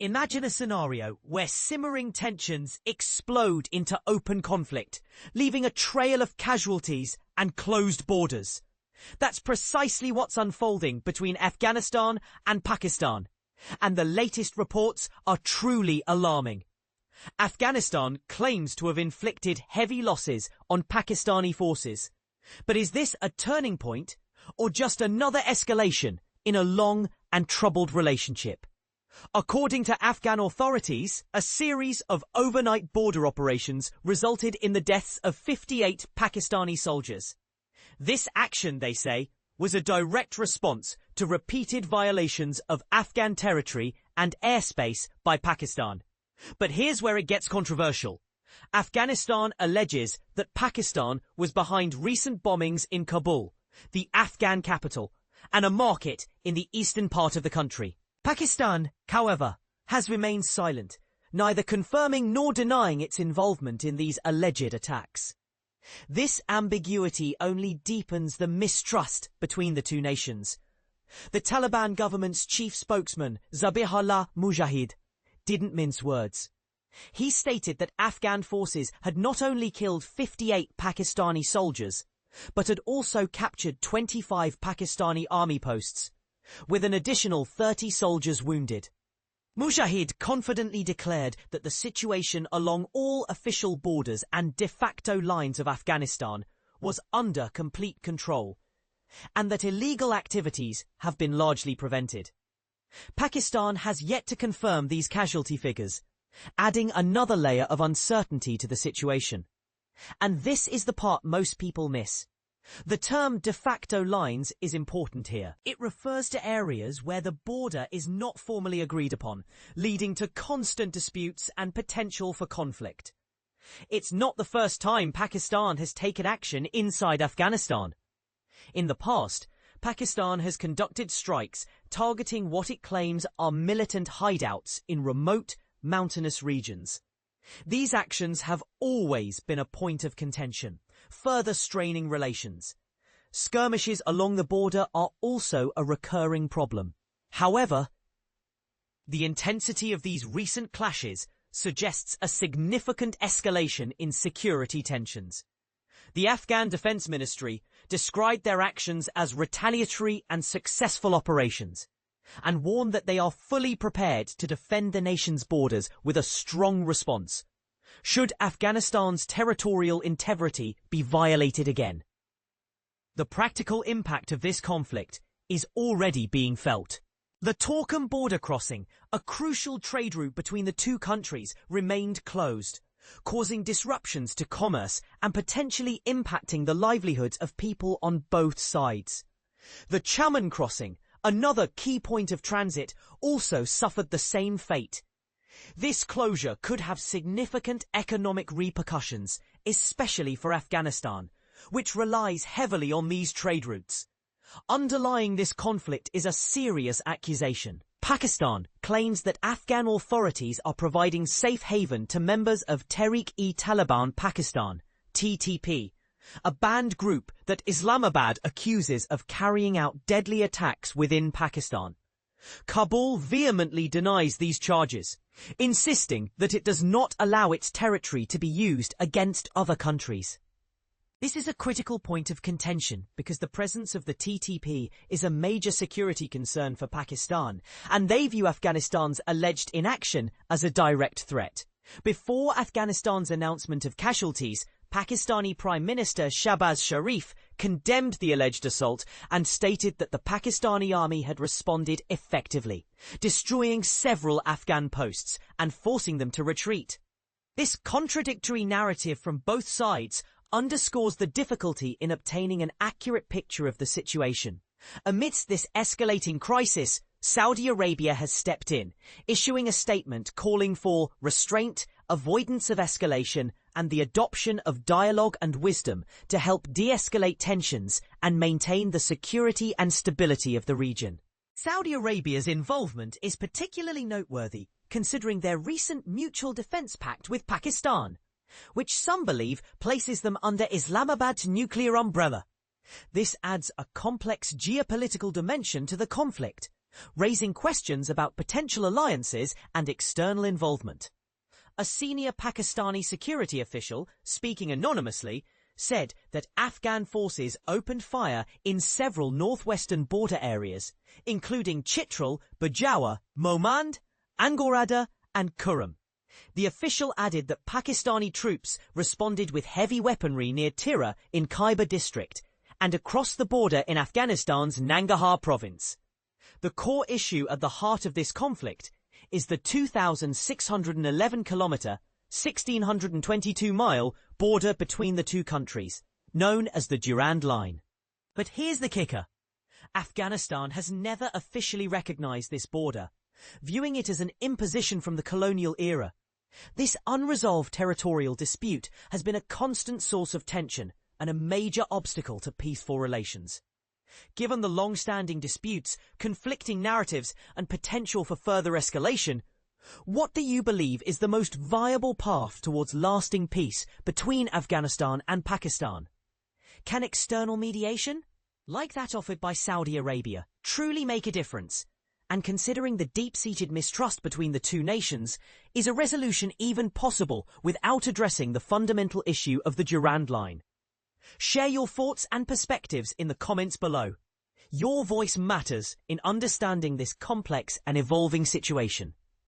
Imagine a scenario where simmering tensions explode into open conflict, leaving a trail of casualties and closed borders. That's precisely what's unfolding between Afghanistan and Pakistan, and the latest reports are truly alarming. Afghanistan claims to have inflicted heavy losses on Pakistani forces. But is this a turning point or just another escalation in a long and troubled relationship? According to Afghan authorities, a series of overnight border operations resulted in the deaths of 58 Pakistani soldiers. This action, they say, was a direct response to repeated violations of Afghan territory and airspace by Pakistan. But here's where it gets controversial. Afghanistan alleges that Pakistan was behind recent bombings in Kabul, the Afghan capital, and a market in the eastern part of the country. Pakistan, however, has remained silent, neither confirming nor denying its involvement in these alleged attacks. This ambiguity only deepens the mistrust between the two nations. The Taliban government's chief spokesman, Zabihullah Mujahid, didn't mince words. He stated that Afghan forces had not only killed 58 Pakistani soldiers, but had also captured 25 Pakistani army posts, with an additional 30 soldiers wounded. Mujahid confidently declared that the situation along all official borders and de facto lines of Afghanistan was under complete control, and that illegal activities have been largely prevented. Pakistan has yet to confirm these casualty figures, adding another layer of uncertainty to the situation. And this is the part most people miss. The term de facto lines is important here. It refers to areas where the border is not formally agreed upon, leading to constant disputes and potential for conflict. It's not the first time Pakistan has taken action inside Afghanistan. In the past, Pakistan has conducted strikes targeting what it claims are militant hideouts in remote, mountainous regions. These actions have always been a point of contention, further straining relations. Skirmishes along the border are also a recurring problem. However, the intensity of these recent clashes suggests a significant escalation in security tensions. The Afghan Defense Ministry described their actions as retaliatory and successful operations, and warned that they are fully prepared to defend the nation's borders with a strong response, should Afghanistan's territorial integrity be violated again. The practical impact of this conflict is already being felt. The Torkham border crossing, a crucial trade route between the two countries, remained closed, causing disruptions to commerce and potentially impacting the livelihoods of people on both sides. The Chaman crossing, another key point of transit, also suffered the same fate. This closure could have significant economic repercussions, especially for Afghanistan, which relies heavily on these trade routes. Underlying this conflict is a serious accusation. Pakistan claims that Afghan authorities are providing safe haven to members of Tehrik-e-Taliban Pakistan, TTP, a banned group that Islamabad accuses of carrying out deadly attacks within Pakistan. Kabul vehemently denies these charges, insisting that it does not allow its territory to be used against other countries. This is a critical point of contention because the presence of the TTP is a major security concern for Pakistan, and they view Afghanistan's alleged inaction as a direct threat. Before Afghanistan's announcement of casualties, Pakistani Prime Minister Shahbaz Sharif condemned the alleged assault and stated that the Pakistani army had responded effectively, destroying several Afghan posts and forcing them to retreat. This contradictory narrative from both sides underscores the difficulty in obtaining an accurate picture of the situation. Amidst this escalating crisis, Saudi Arabia has stepped in, issuing a statement calling for restraint, avoidance of escalation, and the adoption of dialogue and wisdom to help de-escalate tensions and maintain the security and stability of the region. Saudi Arabia's involvement is particularly noteworthy, considering their recent mutual defense pact with Pakistan, which some believe places them under Islamabad's nuclear umbrella. This adds a complex geopolitical dimension to the conflict, raising questions about potential alliances and external involvement. A senior Pakistani security official, speaking anonymously, said that Afghan forces opened fire in several northwestern border areas, including Chitral, Bajawa, Momand, Angorada and Kurram. The official added that Pakistani troops responded with heavy weaponry near Tira in Khyber district and across the border in Afghanistan's Nangarhar province. The core issue at the heart of this conflict is the 2,611-kilometre, 1,622-mile border between the two countries, known as the Durand Line. But here's the kicker. Afghanistan has never officially recognised this border, viewing it as an imposition from the colonial era. This unresolved territorial dispute has been a constant source of tension and a major obstacle to peaceful relations. Given the long-standing disputes, conflicting narratives, and potential for further escalation, what do you believe is the most viable path towards lasting peace between Afghanistan and Pakistan? Can external mediation, like that offered by Saudi Arabia, truly make a difference? And considering the deep-seated mistrust between the two nations, is a resolution even possible without addressing the fundamental issue of the Durand Line? Share your thoughts and perspectives in the comments below. Your voice matters in understanding this complex and evolving situation.